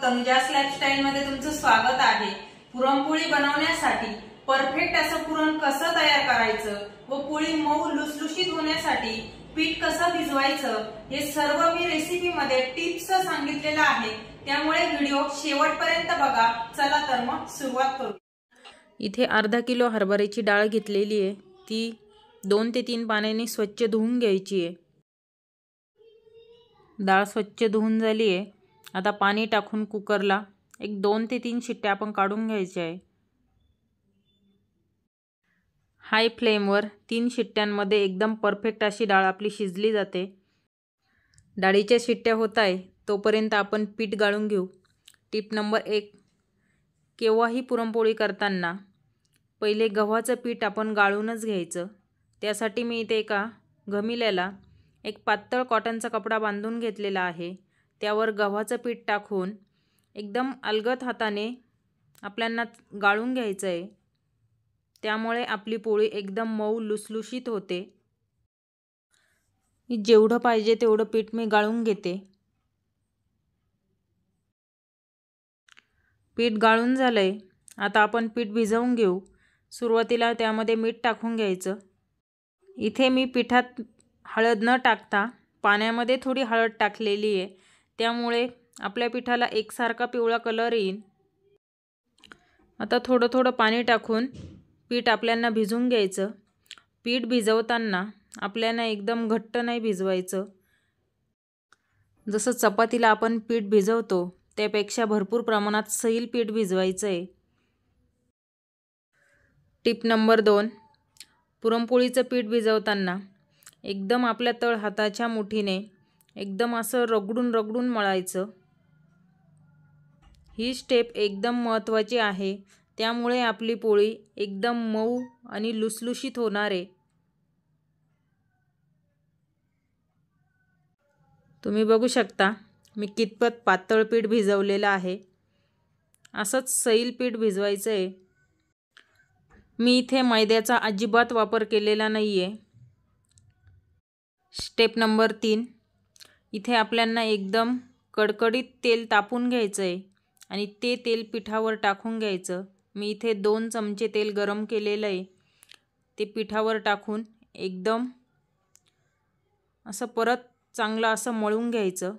तनुजास lifestyle मध्ये तुमचं स्वागत आहे। पुरणपोळी बनवण्यासाठी परफेक्ट असं पुरण कसं तयार करायचं व पोळी मऊ लुसलुशीत होण्यासाठी पीठ कसं भिजवायचं हे सर्व मी रेसिपी मध्ये टिप्स सांगितलेलं आहे, त्यामुळे व्हिडिओ शेवटपर्यंत बघा। चला तर मग सुरुवात करू। इथे अर्धा किलो हरभऱ्याची डाळ घेतलेली आहे, ती 2 ते 3 पाण्याने स्वच्छ धुवून घ्यायची आहे। डाळ स्वच्छ धुवून झाली आहे। आता पाणी टाकून कुकरला एक 2 ते 3 शिट्ट्या आपण काढून घ्यायच्या आहे। हाय फ्लेमवर 3 शिट्ट्यांमध्ये एकदम परफेक्ट अशी डाळ आपली शिजली जाते। डाळीच्या शिट्ट्या होत आहे तोपर्यंत आपण पीठ गाळून घेऊ। टिप नंबर 1, केव्हाही पुरणपोळी करताना पहिले गव्हाचं पीठ आपण गाळूनच घ्यायचं। त्यासाठी मी इथे एका घमिल्याला एक पातळ कॉटनचा कपडा बांधून घेतलेला आहे। त्यावर गव्हाचं पीठ टाकून एकदम अलगद हाताने आपल्याला गाळून घ्यायचं आहे, त्यामुळे आपली पोळी एकदम मऊ लुसलुशीत होते। जेवढं पाहिजे तेवढं पीठ मी गाळून घेते। पीठ गाळून झालंय, आता आपण पीठ भिजवून घेऊ। सुरुवातीला त्यामध्ये मीठ टाकून घ्यायचं। इथे मी पिठात हळद न टाकता पाण्यामध्ये थोडी हळद टाकलेली आहे, त्यामुळे आपल्या पिठाला एकसारखा पिवळा कलर येईल। आता थोडं थोडं पाणी टाकून पीठ आपल्याला भिजवून घ्यायचं। पीठ भिजवताना आपल्याला एकदम घट्ट नाही भिजवायचं। जसं चपातीला आपण पीठ भिजवतो त्यापेक्षा भरपूर प्रमाणात सैल पीठ भिजवायचं आहे। टिप नंबर 2, पुरणपोळीचं पीठ भिजवताना एकदम आपल्या तळ हाताच्या मुठीने एकदम असं रगडून रगडून मळायचं। ही स्टेप एकदम महत्त्वाची आहे, त्यामुळे आपली पोळी एकदम मऊ आणि लुसलुशीत होणार आहे। तुम्ही बघू शकता मी कितपत पातळ पीठ भिजवलेलं आहे। असंच सैल पीठ भिजवायचं आहे। मी इथे मैद्याचा अजिबात वापर केलेला नाही आहे। स्टेप नंबर 3, इथे आपल्याला एकदम कडकडीत तेल तापून घ्यायचं आहे आणि ते तेल पिठावर टाकून घ्यायचं। मी इथे 2 चमचे तेल गरम केलेलं आहे, ते पिठावर टाकून एकदम असं परत चांगलं असं मळून घ्यायचं।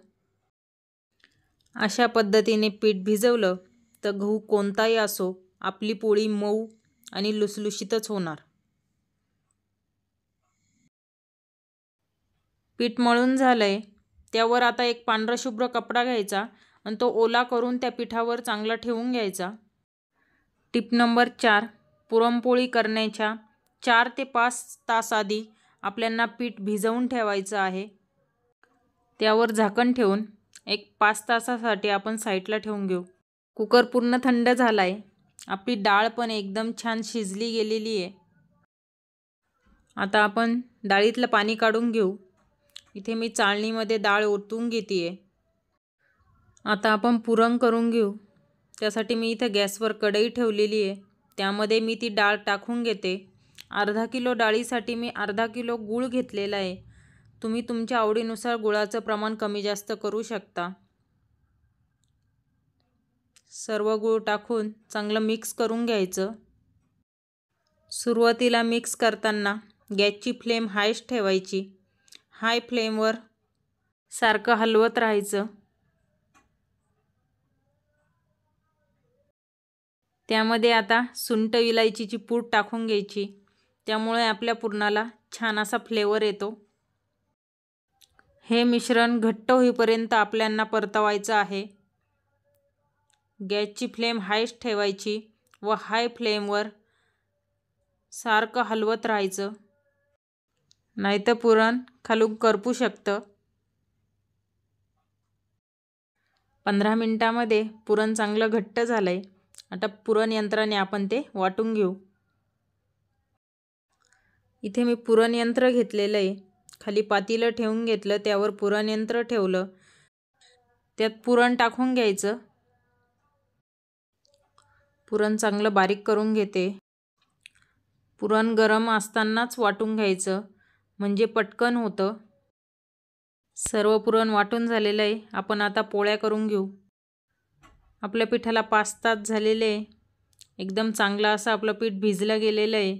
अशा पद्धतीने पीठ भिजवलं तर गहू कोणताही असो आपली पोळी मऊ आणि लुसलुशीतच होणार। पीठ मळून झालंय, त्यावर आता एक पांढरा शुभ्र कपडा घ्यायचा आणि तो ओला करून त्या पिठावर चांगला ठेवून घ्यायचा। टिप नंबर 4, पुरणपोळी करण्याच्या 4 ते 5 तास आधी आपल्याला पीठ भिजवून ठेवायचं आहे। त्यावर झाकण ठेवून एक 5 तासासाठी आपण साईडला ठेवून घेऊ। कुकर पूर्ण थंड झालाय, आपली डाळ पण एकदम छान शिजली गेलेली आहे। आता आपण डाळीतलं पाणी काढून घेऊ। इथे मी चाळणीमध्ये डाळ ओतून घेतेय। आता आपण पुरण करून घेऊ। त्यासाठी मी इथे गॅसवर कढई ठेवलेली आहे, त्यामध्ये मी ती डाळ टाकून घेते। अर्धा किलो डाळीसाठी मी अर्धा किलो गूळ घेतलेला आहे। तुम्ही तुमच्या आवडीनुसार गुळाचं प्रमाण कमी जास्त करू शकता। सर्व गूळ टाकून चांगलं मिक्स करून घ्यायचं। सुरुवातीला मिक्स करताना गॅसची फ्लेम हायच ठेवायची। हाय फ्लेमवर सारखं हलवत राहायचं। त्यामध्ये आता सुंठ इलायचीची पूड टाकून घ्यायची, त्यामुळे आपल्या पुरणाला छान असा फ्लेवर येतो। हे मिश्रण घट्ट होईपर्यंत आपल्याला परतवायचं आहे। गॅसची फ्लेम हायच ठेवायची व हाय फ्लेमवर सारखं हलवत राहायचं, नाहीतर पुरण खालून करपू शकतं। 15 मिनिटांमध्ये पुरण चांगलं घट्ट झालंय। आता पुरण यंत्राने आपण ते वाटून घेऊ। इथे मी पुरण यंत्र घेतलेलं आहे, खाली पातेलं ठेवून घेतलं, त्यावर पुरण यंत्र ठेवलं, त्यात पुरण टाकून घ्यायचं। पुरण चांगलं बारीक करून घेते। पुरण गरम असतानाच वाटून घ्यायचं, म्हणजे पटकन होतं। सर्व पुरण वाटून झालेलं आहे, आपण आता पोळ्या करून घेऊ। आपल्या पिठाला 5 तास झालेले आहे. एकदम चांगलं असं आपलं पीठ भिजलं गेलेलं आहे.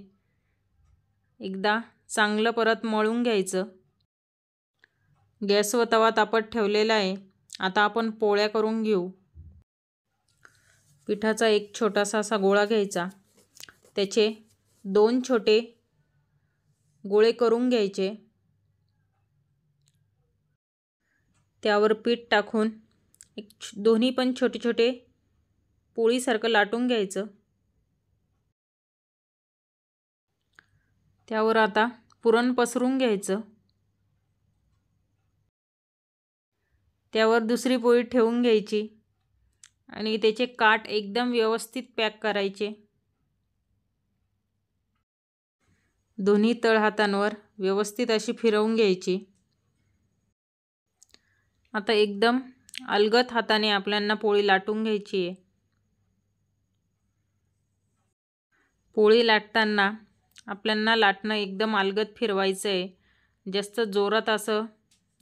एकदा चांगलं परत मळून घ्यायचं. गॅस व तवा तापत ठेवलेला आहे. आता आपण पोळ्या करून घेऊ. पिठाचा एक छोटासा असा गोळा घ्यायचा. त्याचे 2 छोटे गोळे करून घ्यायचे. त्यावर पीठ टाकून दोन्ही पण छोटे छोटे पोळीसारखं लाटून घ्यायचं. त्यावर आता पुरण पसरून घ्यायचं. त्यावर दुसरी पोळी ठेवून घ्यायची आणि त्याचे काठ एकदम व्यवस्थित पॅक करायचे. दोन्ही तळहातांवर व्यवस्थित अशी फिरवून घ्यायची. आता एकदम अलगद हाताने आपल्याला पोळी लाटून घ्यायची आहे. पोळी लाटताना आपल्याला लाटणं एकदम अलगद फिरवायचं आहे. जास्त जोरात असं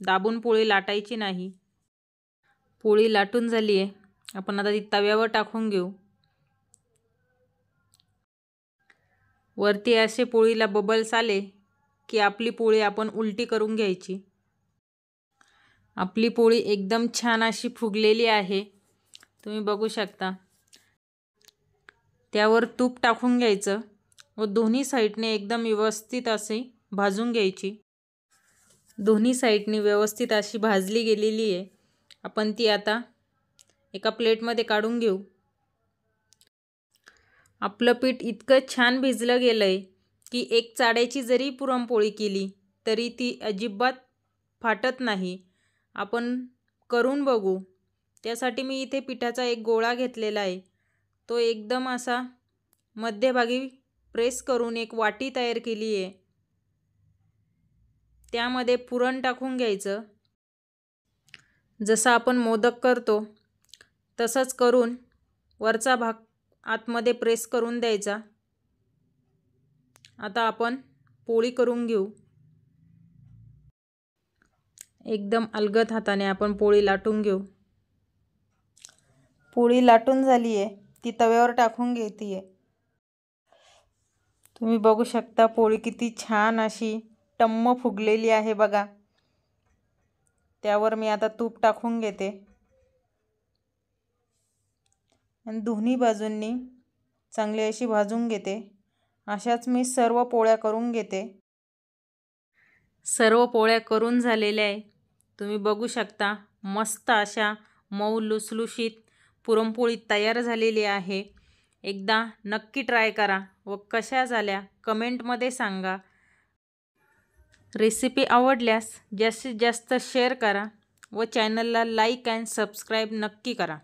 दाबून पोळी लाटायची नाही. पोळी लाटून झाली आहे. आपण आता ती तव्यावर टाकून घेऊ. वरती असे पोळीला बबल्स आले की आपली पोळी आपण उलटी करून घ्यायची. आपली पोळी एकदम छान अशी फुगलेली आहे. तुम्ही बघू शकता. त्यावर तूप टाकून घ्यायचं व दोन्ही साईडने एकदम व्यवस्थित असे भाजून घ्यायची. दोन्ही साईडने व्यवस्थित अशी भाजली गेलेली आहे. आपण ती आता एका प्लेटमध्ये काढून घेऊ. आपलं पीठ इतकं छान भिजलं गेलं आहे की एक चाळ्याची जरी पुरणपोळी केली तरी ती अजिबात फाटत नाही. आपण करून बघू. त्यासाठी मी इथे पिठाचा एक गोळा घेतलेला आहे. तो एकदम असा मध्यभागी प्रेस करून एक वाटी तयार केली आहे. त्यामध्ये पुरण टाकून घ्यायचं. जसं आपण मोदक करतो तसंच करून वरचा भाग आतमध्ये प्रेस करून द्यायचा. आता आपण पोळी करून घेऊ. एकदम अलगद हाताने आपण पोळी लाटून घेऊ. पोळी लाटून झाली आहे. ती तव्यावर टाकून घेते. तुम्ही बघू शकता पोळी किती छान अशी टम्म फुगलेली आहे बघा. त्यावर मी आता तूप टाकून घेते आणि दोन्ही बाजूंनी चांगली अशी भाजून घेते. अशाच मी सर्व पोळ्या करून घेते. सर्व पोळ्या करून झालेल्या आहे. तुम्ही बघू शकता मस्त अशा मऊ लुसलुशीत पुरणपोळी तयार झालेली आहे. एकदा नक्की ट्राय करा व कशा झाल्या कमेंटमध्ये सांगा. रेसिपी आवडल्यास जास्तीत जास्त शेअर करा व चॅनलला लाईक अँड सबस्क्राईब नक्की करा.